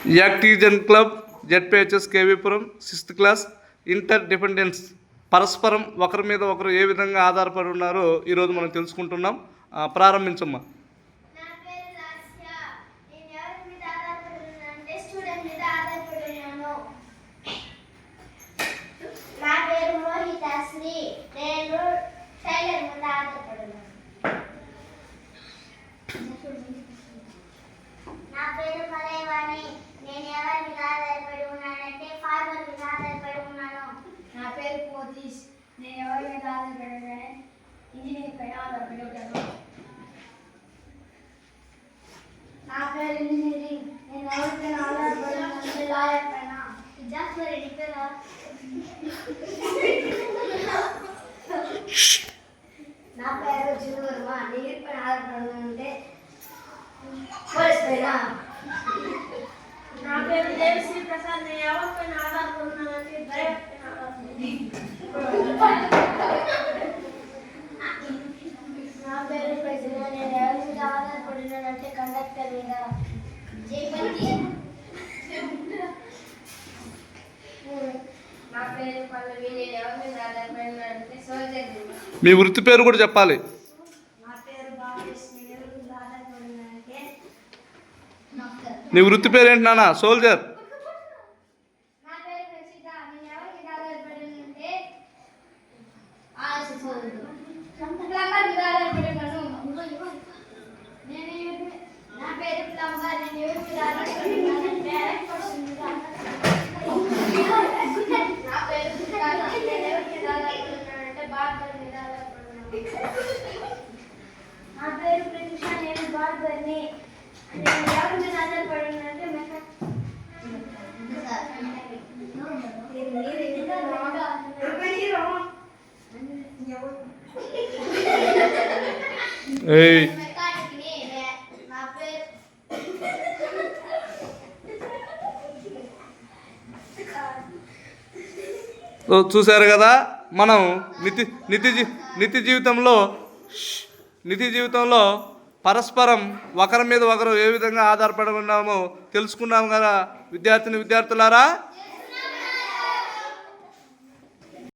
యాక్టిజన్ club ZPHS KVPuram 6th class interdependence పరస్పరం ఒకరి మీద ఒకరు ఏ విధంగా ఆధారపడి ఉన్నారో ఈరోజు మనం తెలుసుకుంటున్నాం. ప్రారంభించమ్మా. నా పేరు కలైవాణి. నేను ఎవరి మీద ఆధారపడి ఉన్నానంటే ఫార్మర్ మీద ఆధారపడి ఉన్నాను. నా పేరు పోతీష్. నేను ఎవరి మీద ఆధారపడి ఉన్నాను? ఇంజనీరింగ్ పైన ఆధారపడి ఉంటాను. నా పేరు ఇంజనీరింగ్. నేను ఎవరి మీద ఆధారపడి ఉన్నానంటే లాయర్ పైన. రెడ్డి పేరా? నా పేరు చిరువర్మ. డిగ్రీ పైన ఆధారపడి ఉన్నానంటే పోలీస్ పైన. నా పేరు దేవశ్రీ ప్రసాద్. నేను ఎవరి పైన ఆధారపడి ఉన్నానంటే డ్రైవర్ పైన ఆధారపడి. నా పేరు ప్రజలు. నేను ఎవరి మీద ఆధారపడి ఉన్నానంటే కండక్టర్ మీద. నా పేరు పల్లవి. నేను ఎవరి మీద ఆధారపడి ఉన్నానంటే సోల్జర్ మీద. మీ వృత్తి పేరు కూడా చెప్పాలి. నా పేరు భావేష్. నేను ఎవరి మీద ఆధారపడి ఉన్నానంటే నీ వృత్తి పేరు ఏంటి నాన్న? సోల్జర్. నా పేరు రచిత. నేను ఎవరి మీద ఆధారపడి ఉన్నానంటే ప్లంబర్ మీద ఆధారపడి ఉన్నాను. నా పేరు ప్లంబర్. నేను ఎవరి మీద ఆధారపడి ఉన్నానంటే ఎలక్ట్రిషియన్ మీద. నా పేరు సుజాత. నేను ఎవరి మీద ఆధారపడి ఉన్నానంటే బార్బర్ మీద ఆధారపడి ఉన్నాను. నా పేరు ప్రతీష. నేను బార్బర్ని. నేను ఎవరి మీద ఆధారపడి ఉన్నానంటే ఏయ్ నా పేరు చూశారు కదా, మనం నిత్య జీవితంలో పరస్పరం ఒకరి మీద ఒకరు ఏ విధంగా ఆధారపడి ఉన్నామో తెలుసుకున్నాం కదా విద్యార్థులారా.